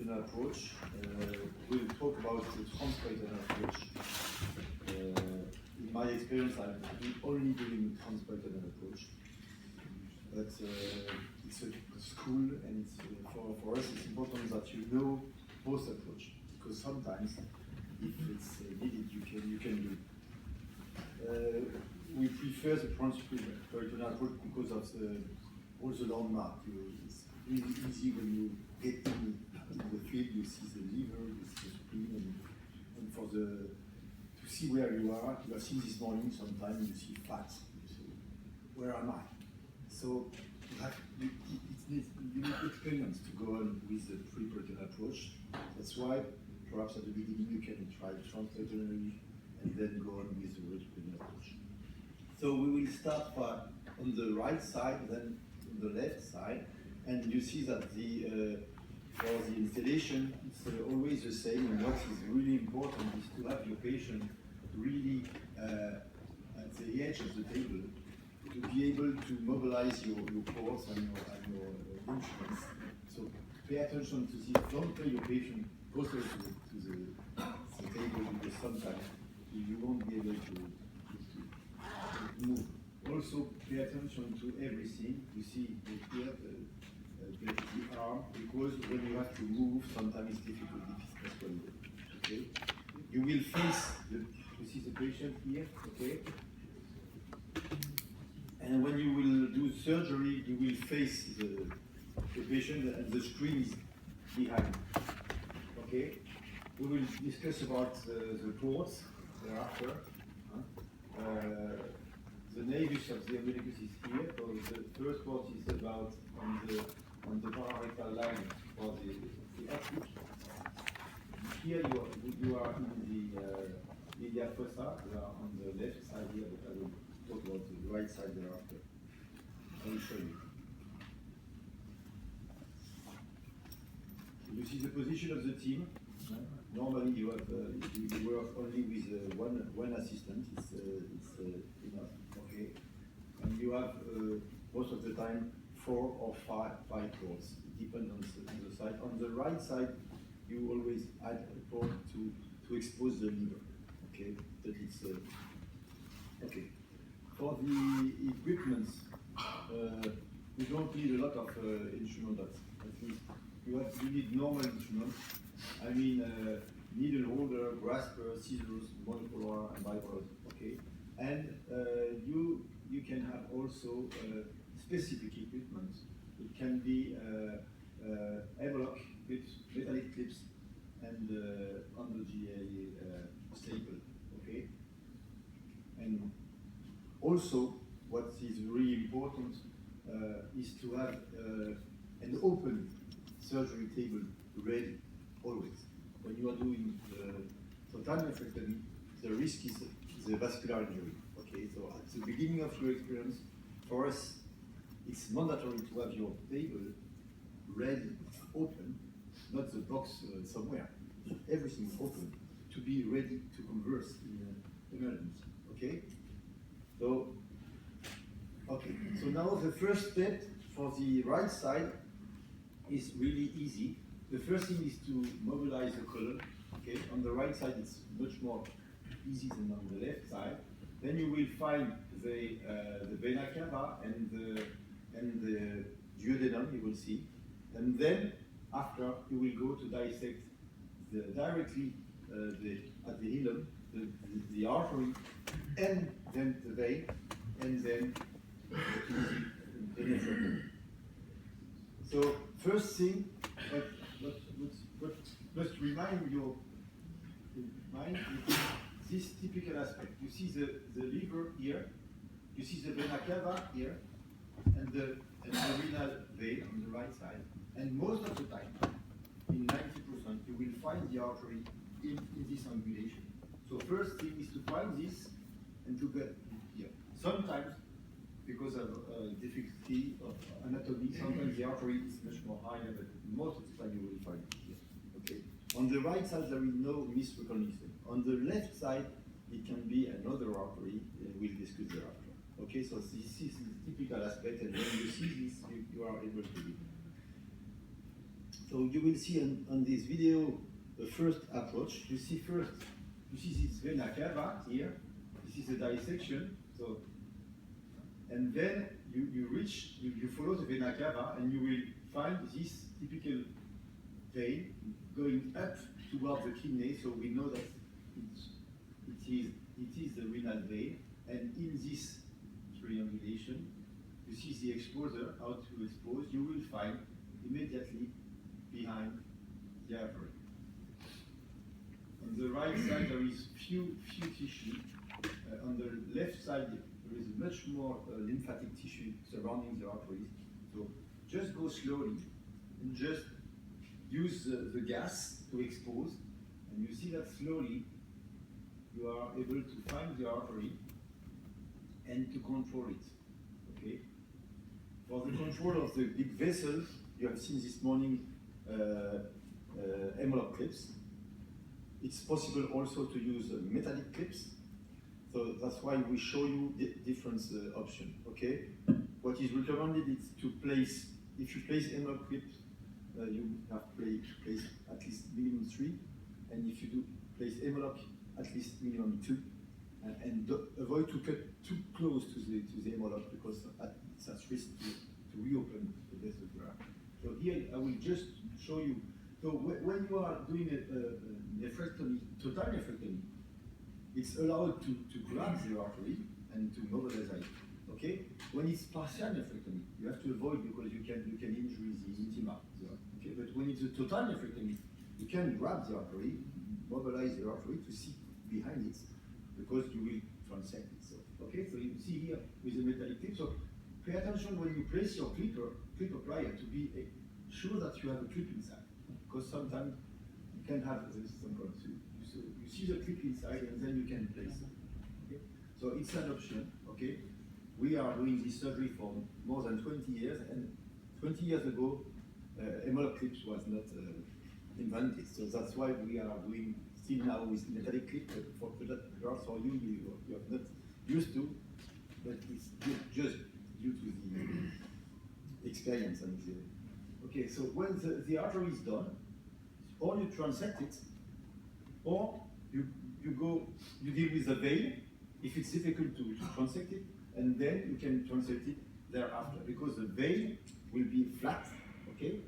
peritoneal approach. We'll talk about the transperitoneal approach. In my experience, I'm only doing transperitoneal approach. But it's a school, and it's, for us it's important that you know both approach, because sometimes if it's needed, you can do it. We prefer the transperitoneal approach because of all the landmark. It's really easy when you get in the field. You see the liver, you see the spleen, and for to see where you are. You have seen this morning sometimes you see fat. You say, where am I? So you need experience to go on with the pre-peritoneal approach. That's why perhaps at the beginning you can try transperitoneally and then go on with the retroperitoneal approach. So we will start on the right side, then on the left side, and you see that for the installation it's always the same. And what is really important is to have your patient really at the edge of the table, to be able to mobilize your cords and your instruments. So pay attention to this. Don't pay your patient closer to the table, because sometimes you won't be able to move. Also pay attention to everything. You see here the arm, because when you have to move, sometimes it's difficult if it's not well. Okay? You will face you see the patient here, okay? And when you will do surgery, you will face the patient and the screen is behind. Okay? We will discuss about the ports thereafter. The navis of the umbilicus is here. So the first port is about on the pararectal line for the optic. Here you are in the medial fossa. You are on the left side here, but I will talk about the right side thereafter. I will show you. You see the position of the team. Normally you have you work only with one assistant. It's enough. Okay, and you have most of the time 4 or 5 ports. It depends on the side. On the right side, you always add a port to expose the liver. Okay, that it's okay. For the equipment, you don't need a lot of instruments. At least you need normal instruments. I mean, needle holder, grasper, scissors, monopolar, and bipolar. Okay, and you can have also specific equipment. It can be A-block clips, metallic clips, and on the GA staple. Okay, and also what is really important is to have an open surgery table ready always. When you are doing total nephrectomy, the risk is the vascular injury. Okay, so at the beginning of your experience, for us, it's mandatory to have your table ready, open, not the box somewhere. Everything open to be ready to converse in emergency. Okay, so now the first step for the right side is really easy. The first thing is to mobilize the column. Okay, on the right side it's much more easy than on the left side. Then you will find the vena cava and the duodenum. You will see, and then after you will go to dissect directly at the hilum the artery, and then the vein, and then the nefrectomy. So first thing, what must remind your mind is this typical aspect. You see the liver here, you see the vena cava here, and the renal vein on the right side. And most of the time, in 90%, you will find the artery in this angulation. So first thing is to find this and to get here. Sometimes, because of difficulty of anatomy, sometimes the artery is much more higher, but most of the time you will find it here. Okay. On the right side, there is no misrecognition. On the left side, it can be another artery. We'll discuss thereafter. Okay, so this is the typical aspect, and when you see this, you are able to do it. So you will see on this video the first approach. You see this vena cava here. This is a dissection. So, and then you follow the vena cava, and you will find this typical vein going up towards the kidney. So we know that it is the renal vein, and in this triangulation, you see the exposer, how to expose. You will find immediately behind the artery. On the right side, there is few tissue. On the left side, there is much more lymphatic tissue surrounding the arteries. So just go slowly and just use the gas to expose, and you see that slowly you are able to find the artery and to control it. Okay. For the control of the big vessels, you have seen this morning envelope clips. It's possible also to use metallic clips. So that's why we show you different options. Okay. What is recommended is to place, if you place envelope clips, you have to place at least minimum 3, and if you do place envelope, at least minimum 2, and avoid to cut too close to the envelope, because it's at risk to reopen the vessel graft. So here I will just show you. So when you are doing a nephrectomy, total nephrectomy, it's allowed to grab the artery and to mobilize it. Okay? When it's partial nephrectomy, you have to avoid, because you can injure the intima. Okay? But when it's a total nephrectomy, you can grab the artery, mobilize the artery to see behind it, because you will transect it. So, okay, so you see here with the metallic clip. So pay attention when you place your clip plier to be sure that you have a clip inside, because sometimes you can have some problems. So you see the clip inside, and then you can place it. Okay? So it's an option. Okay, we are doing this surgery for more than 20 years, and 20 years ago, envelope clips was not invented. So that's why we are doing still now with metallic clip. For you are not used to, but it's just due to the experience. And okay, so when the artery is done, or you transect it, or you deal with the vein if it's difficult to transect it, and then you can transect it thereafter, because the vein will be flat. Okay.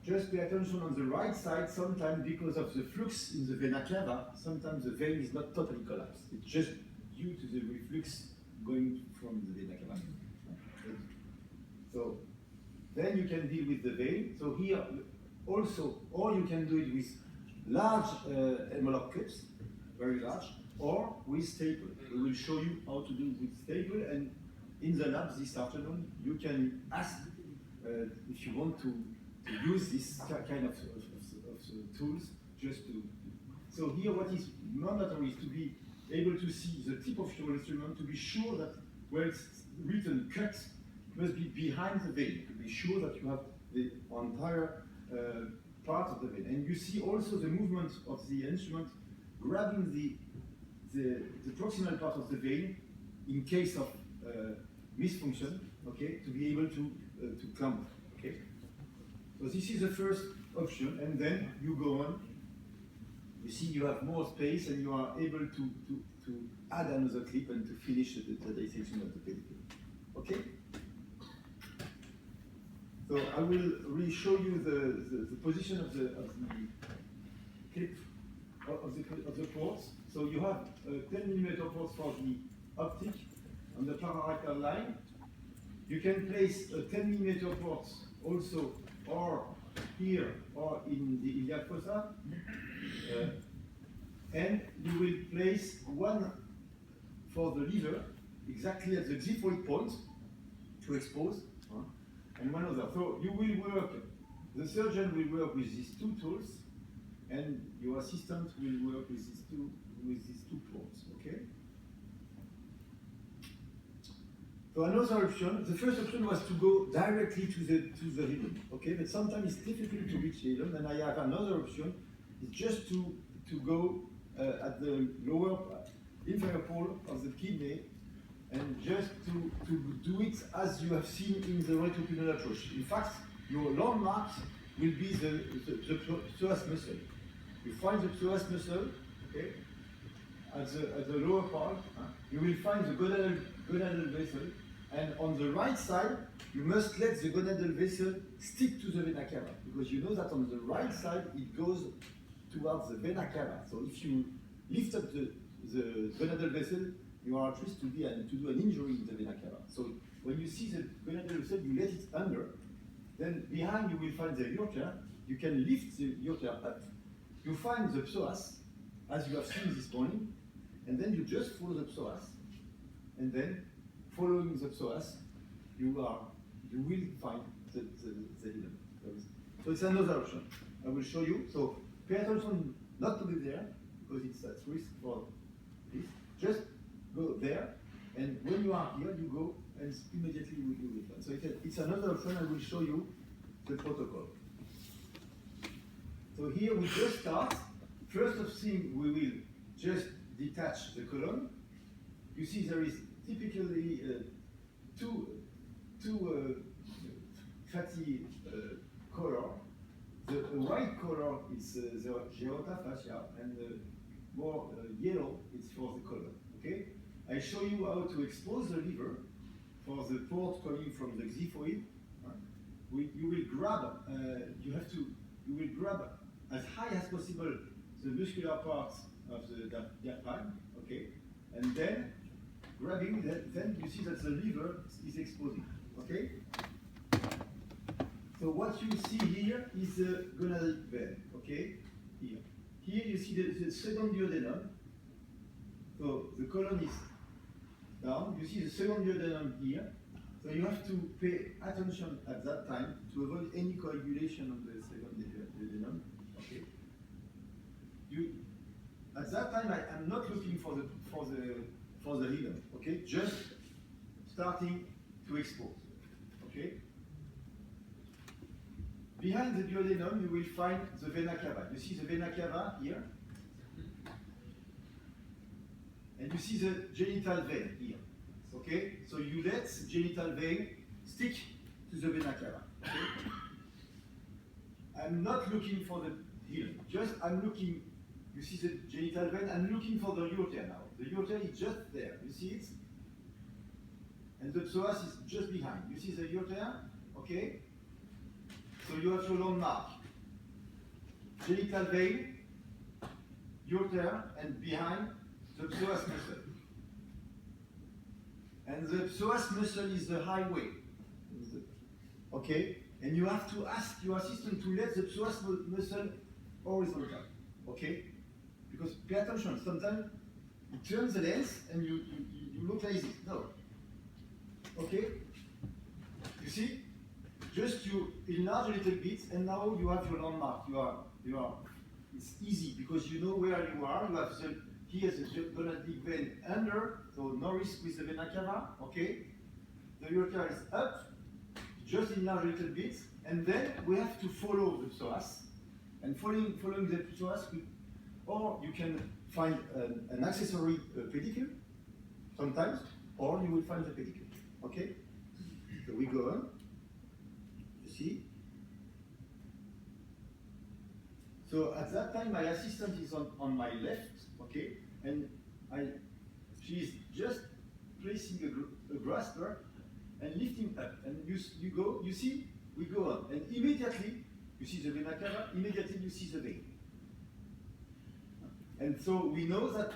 Just pay attention on the right side. Sometimes, because of the flux in the vena cava, sometimes the vein is not totally collapsed. It's just due to the reflux going from the vena cava. So then you can deal with the vein. So here also, or you can do it with large envelope clips, very large, or with staple. We will show you how to do it with staple, and in the lab this afternoon you can ask if you want to use this kind of tools just to. So here what is mandatory is to be able to see the tip of your instrument, to be sure that where it's written cut must be behind the vein, to be sure that you have the entire part of the vein. And you see also the movement of the instrument grabbing the proximal part of the vein in case of misfunction, okay, to be able to clamp, okay. So this is the first option, and then you go on. You see you have more space, and you are able to add another clip and to finish the dissection of the pedicle. Okay? So I will re-show you the position of the clip of the ports. So you have 10mm ports for the optic on the pararectal line. You can place a 10mm port also, or here, or in the iliac fossa, and you will place one for the liver, exactly at the xiphoid point, to expose, and one other. So you will work, the surgeon will work with these two tools, and your assistant will work with these two ports, okay? So another option, the first option was to go directly to the hilum, okay? But sometimes it's difficult to reach the hilum, and I have another option, it's just to go at the lower inferior pole of the kidney, and just to do it as you have seen in the retroperitoneal approach. In fact, your landmark will be the psoas muscle. You find the psoas muscle, okay, at the lower part. You will find the gonadal vessel, and on the right side, you must let the gonadal vessel stick to the vena cava, because you know that on the right side it goes towards the vena cava. So if you lift up the gonadal vessel, you are at risk to do an injury in the vena cava. So when you see the gonadal vessel, you let it under. Then behind you will find the ureter. You can lift the ureter up. You find the psoas, as you have seen this morning, and then you just follow the psoas. And then, following the psoas, you will find the hilum. So it's another option. I will show you. So pay attention not to be there, because it's at risk for this. Just go there, and when you are here, you go and immediately you will find. So it's another option. I will show you the protocol. So here we just start. First of thing, we will just detach the column. You see there is typically two fatty color. The white color is the geota fascia, and the more yellow is for the colon. Okay? I show you how to expose the liver for the port coming from the xiphoid. You will grab as high as possible the muscular parts of the diaphragm, okay? And then grabbing that, then you see that the liver is exposing, okay? So what you see here is the gonadal vein, okay? Here. Here you see the second duodenum. So the colon is down. You see the second duodenum here. So you have to pay attention at that time to avoid any coagulation of the second duodenum. Okay. At that time I am not looking for the hilum. Okay. Just starting to expose. Okay. Behind the duodenum you will find the vena cava. You see the vena cava here, and you see the genital vein here. Okay, so you let the genital vein stick to the vena cava. Okay? I'm not looking for the hilum. Just I'm looking. You see the genital vein. I'm looking for the ureter now. The ureter is just there. You see it, and the psoas is just behind. You see the ureter. Okay. So you have your landmark. Genital vein, ureter, and behind the psoas muscle. And the psoas muscle is the highway. Okay? And you have to ask your assistant to let the psoas muscle horizontal. Okay? Because pay attention, sometimes you turn the lens and you look like this. No. Okay? You see? Just you enlarge a little bit, and now you have your landmark. It's easy because you know where you are. You have here's the gonadal vein under, so no risk with the vena cava, okay? The ureter is up, just enlarge a little bit, and then we have to follow the psoas. And following the psoas, or you can find an accessory pedicule, sometimes, or you will find the pedicule, okay? So we go on, you see? So at that time, my assistant is on my left, okay? And she is just placing a grasper and lifting up. And you see, we go on. And immediately, you see the vena cava, immediately you see the vein. And so we know that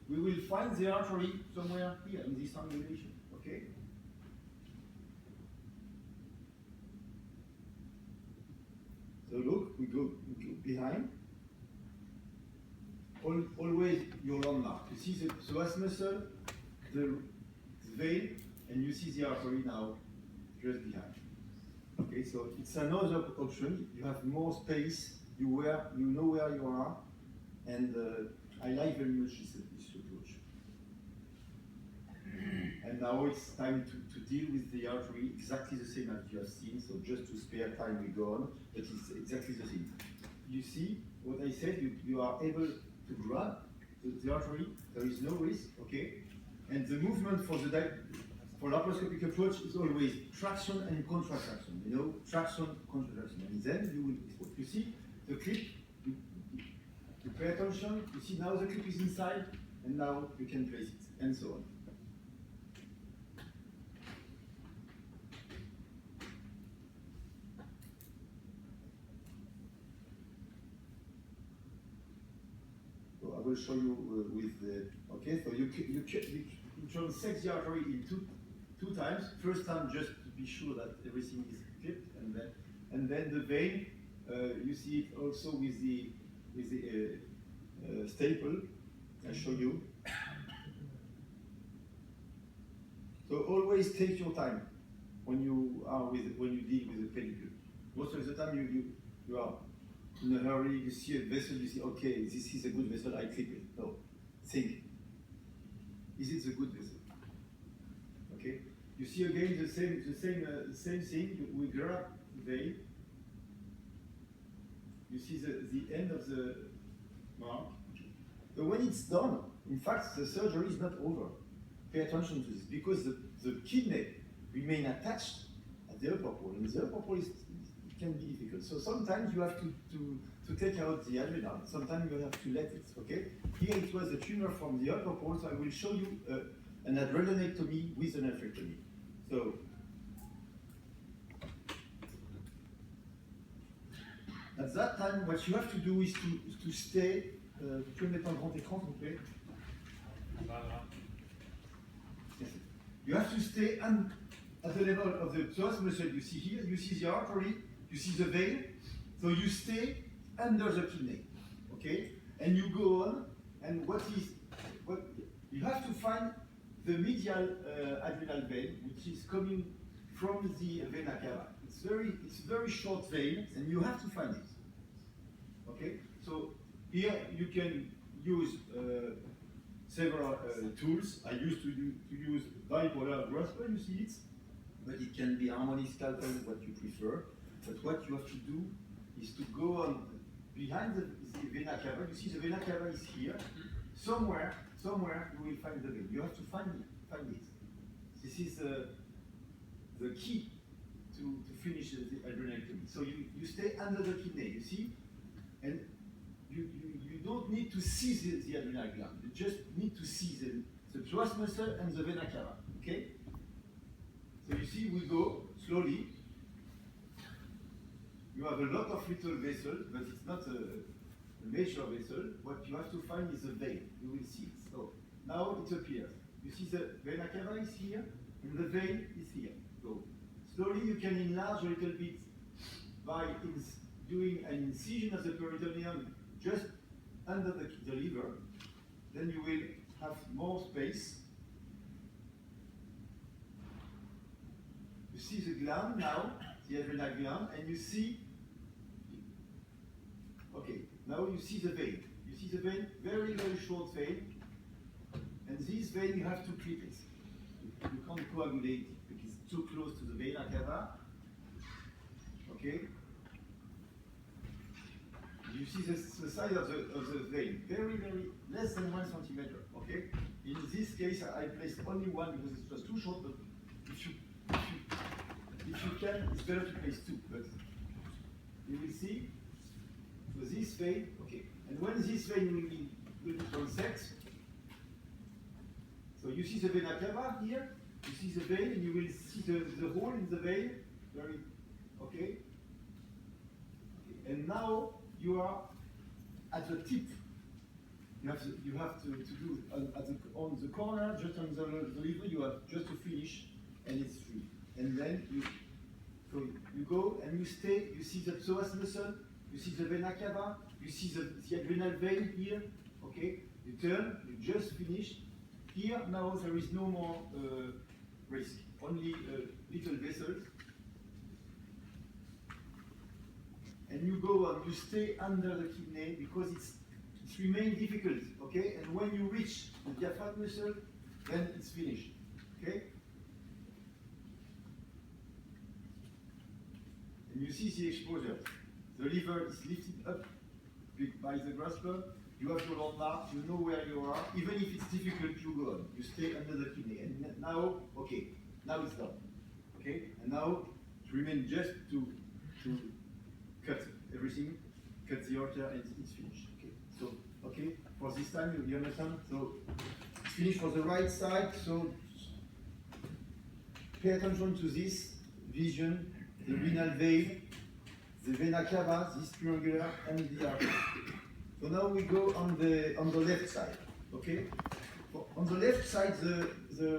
we will find the artery somewhere here in this angulation, okay? So look, we go behind. Always your landmark. You see the psoas muscle, the vein, and you see the artery now just behind. Okay, so it's another option. You have more space. You know where you are, and I like very much this approach. And now it's time to deal with the artery exactly the same as you have seen. So just to spare time, we go on, but it's exactly the same. You see what I said? You are able to grab the artery. There is no risk, okay? And the movement for for laparoscopic approach, it's always traction and contraction. You know, traction, contraction, and then you will expose. You see the clip. You pay attention. You see now the clip is inside, and now you can place it, and so on. So I will show you with the. Okay, so you transect the artery in two times. First time just to be sure that everything is clipped, and then the vein. You see it also with the staple. I show you. So always take your time when you deal with the pellicule. Most of the time you are in a hurry. You see a vessel. You see, okay, this is a good vessel. I clip it. No, think. Is it a good vessel? Okay. You see again the same thing. We grab the vein. You see the end of the mark. So when it's done, in fact, the surgery is not over. Pay attention to this, because the kidney remain attached at the upper pole, and the upper pole it can be difficult. So sometimes you have to take out the adrenal. Sometimes you have to let it. Okay. Here it was a tumor from the upper pole, so I will show you an adrenectomy with an nefrectomy. So. At that time, what you have to do is to stay. Tu peux mettre un grand écran, s'il vous plaît? You have to stay at the level of the psoas muscle. You see here, you see the artery, you see the vein. So you stay under the kidney, okay? And you go on. And what you have to find the medial adrenal vein, which is coming from the vena cava. It's very short vein, and you have to find it. Okay, so here you can use several tools. I used to use bipolar grasper. You see it, but it can be harmonic scalpel, what you prefer. But what you have to do is to go on behind the vena cava. You see the vena cava is here. Somewhere you will find the vein. You have to find it. This is the key to finish the adrenectomy. So you stay under the kidney, you see, and you don't need to see the adrenal gland. You just need to see the psoas muscle and the vena cava. Okay. So you see, we go slowly. You have a lot of little vessels, but it's not a major vessel. What you have to find is a vein. You will see it. So now it appears. You see the vena cava is here, and the vein is here. So slowly you can enlarge a little bit by doing an incision of the peritoneum just under the liver. Then you will have more space. You see the gland now, the adrenal gland, and you see, okay, now you see the vein. You see the vein, very, very short vein. And this vein, you have to clip it. You can't coagulate it because it's too close to the vena cava. Okay? You see the size of the vein, very, very less than 1 centimeter. Okay? In this case, I placed only one because it was too short, but if you can, it's better to place two. But you will see. So this vein, okay. And when this vein will be transect, so you see the vena cava here, you see the vein, and you will see the hole in the vein. Very, okay. And now you are at the tip. You have to do on the corner, just on the liver. You have just to finish, and it's free. And then you go and you stay. You see the psoas muscle. You see the vena cava. You see the adrenal vein here. Okay. You turn. You just finished. Here now there is no more risk. Only little vessels. And you go on, you stay under the kidney because it remains difficult, okay? And when you reach the diaphragm muscle, then it's finished, okay? And you see the exposure. The liver is lifted up by the grasper. You have your landmark, you know where you are. Even if it's difficult, you go on. You stay under the kidney. And now, okay, Now it's done. Okay? And now it remains just to cut everything, cut the artery, and it's finished. Okay? So, okay, for this time, you understand? So, it's finished for the right side, so pay attention to this vision, the renal vein, the vena cava, this triangular, and the artery. So now we go on the left side, okay? On the left side, the